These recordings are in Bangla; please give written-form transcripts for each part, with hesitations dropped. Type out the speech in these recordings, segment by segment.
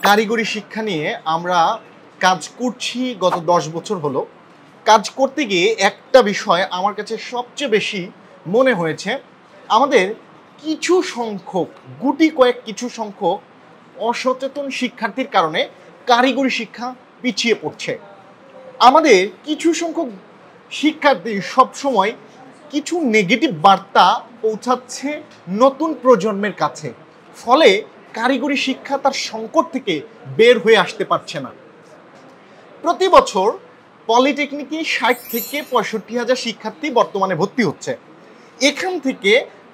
কারিগরি শিক্ষা নিয়ে আমরা কাজ করছি গত 10 বছর হলো। কাজ করতে গিয়ে একটা বিষয় আমার কাছে সবচেয়ে বেশি মনে হয়েছে, আমাদের কিছু সংখ্যক কিছু সংখ্যক অসচেতন শিক্ষার্থীর কারণে কারিগরি শিক্ষা পিছিয়ে পড়ছে। আমাদের কিছু সংখ্যক শিক্ষার্থী সবসময় কিছু নেগেটিভ বার্তা পৌঁছাচ্ছে নতুন প্রজন্মের কাছে, ফলে কারিগরি শিক্ষা তার সংকট থেকে বের হয়ে আসতে পারছে না। প্রতি বছর পলিটেকনিকে 60 থেকে 65,000 শিক্ষার্থী বর্তমানে ভর্তি হচ্ছে। এখান থেকে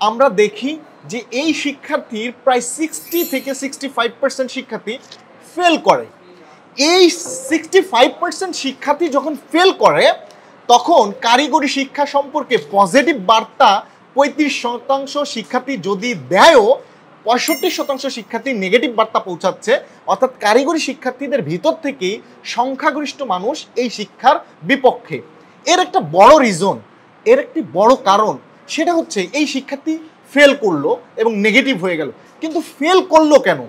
আমরা দেখি যে এই শিক্ষার্থীর প্রায় 60 থেকে 65% শিক্ষার্থী ফেল করে। এই 65% শিক্ষার্থী যখন ফেল করে, তখন কারিগরি শিক্ষা সম্পর্কে পজিটিভ বার্তা 35% শিক্ষার্থী যদি দেয়ও, 65% শিক্ষার্থী নেগেটিভ বার্তা পৌঁছাচ্ছে। অর্থাৎ কারিগরি শিক্ষার্থীদের ভিতর থেকেই সংখ্যাগরিষ্ঠ মানুষ এই শিক্ষার বিপক্ষে। এর একটা বড় রিজন, এর একটি বড় কারণ, সেটা হচ্ছে এই শিক্ষার্থী ফেল করলো এবং নেগেটিভ হয়ে গেল। কিন্তু ফেল করলো কেন?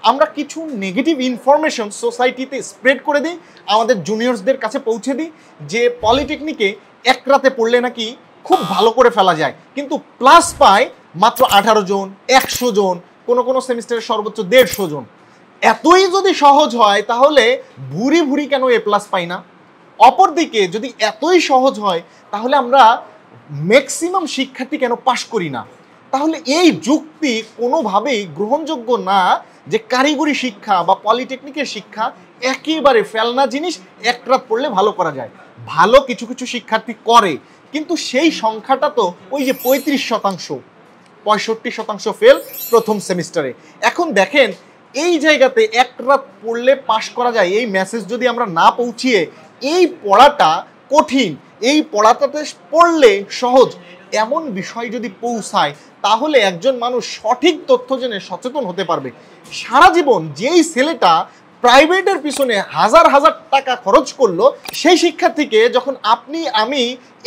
আমরা কিছু নেগেটিভ ইনফরমেশন সোসাইটিতে স্প্রেড করে দিই, আমাদের জুনিয়র্সদের কাছে পৌঁছে দিই যে পলিটেকনিকে এক রাতে পড়লে নাকি খুব ভালো করে ফেলা যায়, কিন্তু প্লাস পায় মাত্র 18 জন, 100 জন, কোনো সেমিস্টারে সর্বোচ্চ 150 জন। এতই যদি সহজ হয়, তাহলে ভুরি ভুরি কেন এ প্লাস পাই না? অপরদিকে যদি এতই সহজ হয়, তাহলে আমরা ম্যাক্সিমাম শিক্ষার্থী কেন পাশ করি না? তাহলে এই যুক্তি কোনোভাবেই গ্রহণযোগ্য না যে কারিগরি শিক্ষা বা পলিটেকনিকের শিক্ষা একেবারে ফেলনা জিনিস, এক রাত পড়লে ভালো করা যায়। ভালো কিছু কিছু শিক্ষার্থী করে, কিন্তু সেই সংখ্যাটা তো ওই যে 35%, 65% ফেল প্রথম সেমিস্টারে। এখন দেখেন, এই জায়গাতে এক রাত পড়লে পাশ করা যায়, এই মেসেজ যদি আমরা না পৌঁছিয়ে এই পড়াটা কঠিন, এই পড়াটাতে পড়লে সহজ, এমন বিষয় যদি পৌঁছায়, তাহলে একজন মানুষ সঠিক তথ্য জেনে সচেতন হতে পারবে। সারা জীবন যেই ছেলেটা প্রাইভেটের পিছনে হাজার হাজার টাকা খরচ করলো, সেই শিক্ষার্থীকে যখন আপনি আমি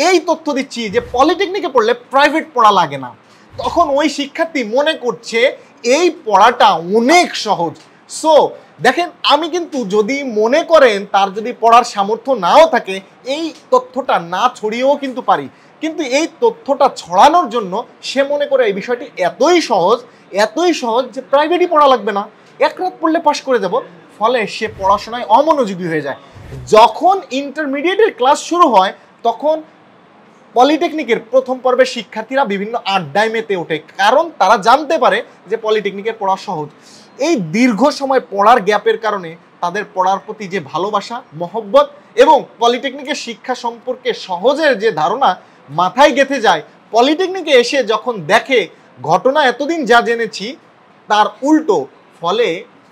এই তথ্য দিচ্ছি যে পলিটেকনিকে পড়লে প্রাইভেট পড়া লাগে না, তখন ওই শিক্ষার্থী মনে করছে এই পড়াটা অনেক সহজ। সো দেখেন, আমি কিন্তু যদি মনে করেন তার যদি পড়ার সামর্থ্য নাও থাকে, এই তথ্যটা না ছড়িয়েও কিন্তু পারি, কিন্তু এই তথ্যটা ছড়ানোর জন্য সে মনে করে এই বিষয়টি এতই সহজ যে প্রাইভেটই পড়া লাগবে না, এক রাত পড়লে পাশ করে যাব। ফলে সে পড়াশোনায় অমনোযোগী হয়ে যায়। যখন ইন্টারমিডিয়েটের ক্লাস শুরু হয়, তখন পলিটেকনিকের প্রথম পর্বের শিক্ষার্থীরা বিভিন্ন আড্ডায় মেতে ওঠে, কারণ তারা জানতে পারে যে পলিটেকনিকের পড়া সহজ। এই দীর্ঘ সময় পড়ার গ্যাপের কারণে তাদের পড়ার প্রতি যে ভালোবাসা, মহব্বত এবং পলিটেকনিকের শিক্ষা সম্পর্কে সহজের যে ধারণা মাথায় গেঁথে যায়, পলিটেকনিকে এসে যখন দেখে ঘটনা এতদিন যা জেনেছি তার উল্টো, ফলে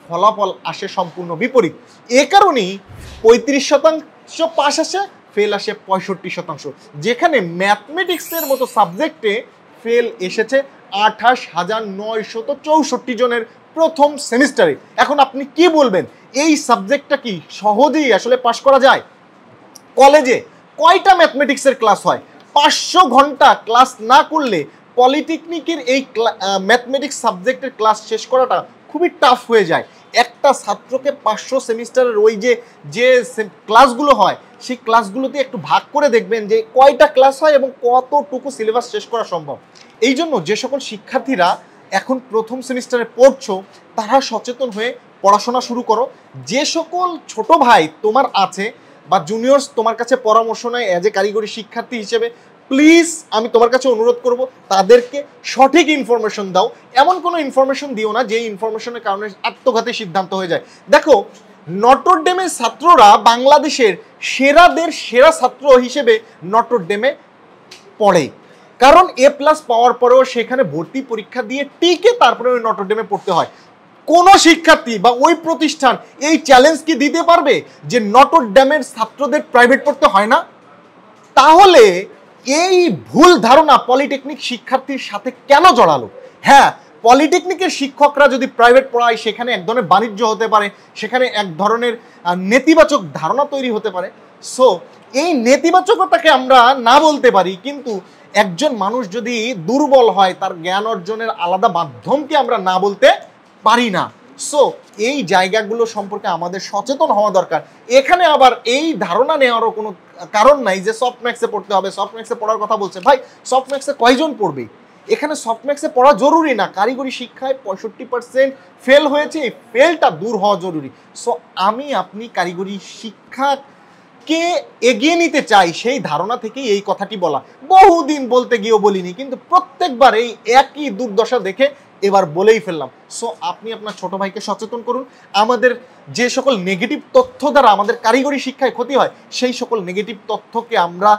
ফলাফল আসে সম্পূর্ণ বিপরীত। এ কারণেই 35% পাস আসে, ফেল আসে 65%। যেখানে ম্যাথমেটিক্সের মতো সাবজেক্টে ফেল এসেছে 28,964 জনের প্রথম সেমিস্টারে। এখন আপনি কি বলবেন, এই সাবজেক্টটা কি সহজেই আসলে পাশ করা যায়? কলেজে কয়টা ম্যাথমেটিক্সের ক্লাস হয়? 500 ঘন্টা ক্লাস না করলে পলিটেকনিকের এই ম্যাথমেটিক্স সাবজেক্টের ক্লাস শেষ করাটা খুবই টাফ হয়ে যায়। একটা ছাত্রকে 500 সেমিস্টারের ওই যে ক্লাসগুলো হয়, সেই ক্লাসগুলোতে একটু ভাগ করে দেখবেন যে কয়টা ক্লাস হয় এবং কতটুকু সিলেবাস শেষ করা সম্ভব। এই জন্য যে সকল শিক্ষার্থীরা এখন প্রথম সেমিস্টারে পড়ছো, তারা সচেতন হয়ে পড়াশোনা শুরু করো। যে সকল ছোট ভাই তোমার আছে বা জুনিয়র্স তোমার কাছে পরামর্শ নেয় অ্যাজ এ কারিগরি শিক্ষার্থী হিসেবে, প্লিজ আমি তোমার কাছে অনুরোধ করব, তাদেরকে সঠিক ইনফরমেশন দাও। এমন কোনো ইনফরমেশন দিও না যে ইনফরমেশনের কারণে আত্মঘাতী সিদ্ধান্ত হয়ে যায়। দেখো, নটর ডেমের ছাত্ররা বাংলাদেশের সেরা ছাত্র হিসেবে নটর ডেমে পড়ে, কারণ এ প্লাস পাওয়ার পরেও সেখানে ভর্তি পরীক্ষা দিয়ে টিকে তারপরে ওই নটর ডেমে পড়তে হয়। কোন শিক্ষার্থী বা ওই প্রতিষ্ঠান এই চ্যালেঞ্জ কি দিতে পারবে যে নটর ডেমের ছাত্রদের প্রাইভেট পড়তে হয় না? তাহলে এই ভুল ধারণা পলিটেকনিক শিক্ষার্থীর সাথে কেন জড়ালো? হ্যাঁ, পলিটেকনিকের শিক্ষকরা যদি প্রাইভেট পড়ায়, সেখানে এক ধরনের বাণিজ্য হতে পারে, সেখানে এক ধরনের নেতিবাচক ধারণা তৈরি হতে পারে। সো এই নেতিবাচকতাকে আমরা না বলতে পারি, কিন্তু একজন মানুষ যদি দুর্বল হয়, তার জ্ঞান অর্জনের আলাদা মাধ্যমকে আমরা না বলতে পারি না। সো এই জায়গাগুলো সম্পর্কে আমাদের সচেতন হওয়া দরকার। এখানে আবার এই ধারণা নেওয়ারও কোনো কারণ নাই যে সফটম্যাক্সে পড়তে হবে, সফটম্যাক্সে পড়ার কথা বলছে। ভাই সফটম্যাক্সে কয়জন পড়বে? এখানে সফটম্যাক্সে পড়া জরুরি না। কারিগরি শিক্ষায় 65% ফেল হয়েছে, এই ফেলটা দূর হওয়া জরুরি। সো আমি আপনি কারিগরি শিক্ষাকে এগিয়ে নিতে চাই, সেই ধারণা থেকেই এই কথাটি বলা। বহুদিন বলতে গিয়েও বলিনি, কিন্তু প্রত্যেকবার এই একই দুর্দশা দেখে এবার বলেই ফেললাম। সো আপনি আপনার ছোট ভাইকে সচেতন করুন। আমাদের যে সকল নেগেটিভ তথ্য দ্বারা আমাদের কারিগরি শিক্ষায় ক্ষতি হয়, সেই সকল নেগেটিভ তথ্যকে আমরা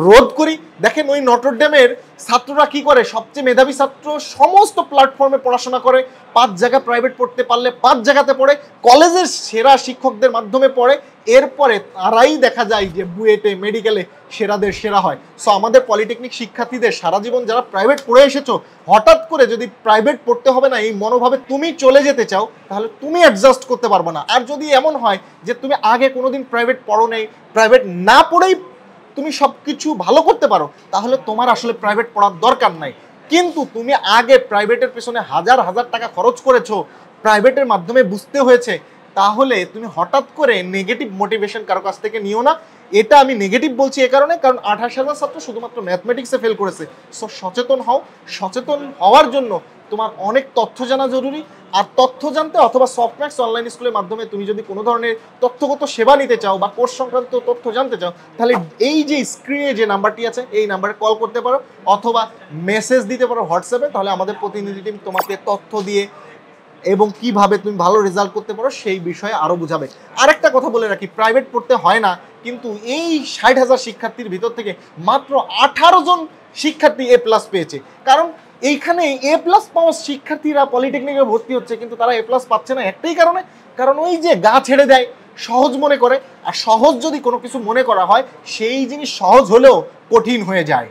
রোধ করি। দেখেন ওই নটরডেমের ছাত্ররা কি করে, সবচেয়ে মেধাবী ছাত্র সমস্ত প্ল্যাটফর্মে পড়াশোনা করে, 5 জায়গা প্রাইভেট পড়তে পারলে 5 জায়গাতে পড়ে, কলেজের সেরা শিক্ষকদের মাধ্যমে পড়ে, এরপরে তারাই দেখা যায় যে বুয়েটে মেডিকেলে সেরাদের সেরা হয়। সো আমাদের পলিটেকনিক শিক্ষার্থীদের সারা জীবন যারা প্রাইভেট পড়ে এসেছো, হঠাৎ করে যদি প্রাইভেট পড়তে হবে না এই মনোভাবে তুমি চলে যেতে চাও, তাহলে তুমি অ্যাডজাস্ট করতে পারবে না। আর যদি এমন হয় যে তুমি আগে কোনোদিন প্রাইভেট পড়ো নেই, প্রাইভেট না পড়েই তুমি সব কিছু ভালো করতে পারো, তাহলে তোমার আসলে প্রাইভেট পড়ার দরকার নাই। কিন্তু তুমি আগে প্রাইভেটের পেছনে হাজার হাজার টাকা খরচ করেছো, প্রাইভেটের মাধ্যমে বুঝতে হয়েছে, তাহলে তুমি হঠাৎ করে নেগেটিভ মোটিভেশন কারো কাছ থেকে নিও না। এটা আমি নেগেটিভ বলছি এ কারণে, কারণ 28,000 ছাত্র শুধুমাত্র ম্যাথমেটিক্সে ফেল করেছে। সো সচেতন হও। সচেতন হওয়ার জন্য তোমার অনেক তথ্য জানা জরুরি। আর তথ্য জানতে অথবা সফটম্যাক্স অনলাইন স্কুলের মাধ্যমে তুমি যদি কোনো ধরনের তথ্যগত সেবা নিতে চাও বা কোর্স সংক্রান্ত তথ্য জানতে চাও, তাহলে এই যে স্ক্রিনে যে নাম্বারটি আছে এই নাম্বারে কল করতে পারো অথবা মেসেজ দিতে পারো হোয়াটসঅ্যাপে। তাহলে আমাদের প্রতিনিধি টিম তোমাকে তথ্য দিয়ে এবং কিভাবে তুমি ভালো রেজাল্ট করতে পারো সেই বিষয়ে আরও বুঝাবে। আরেকটা কথা বলে রাখি, প্রাইভেট পড়তে হয় না, কিন্তু এই 60,000 শিক্ষার্থীর ভিতর থেকে মাত্র 18 জন শিক্ষার্থী এ প্লাস পেয়েছে। কারণ এইখানে এ প্লাস পাওয়া শিক্ষার্থীরা পলিটেকনিকে ভর্তি হচ্ছে, কিন্তু তারা এ প্লাস পাচ্ছে না একটাই কারণে, কারণ ওই যে গা ছেড়ে দেয়, সহজ মনে করে। আর সহজ যদি কোনো কিছু মনে করা হয়, সেই জিনিস সহজ হলেও কঠিন হয়ে যায়।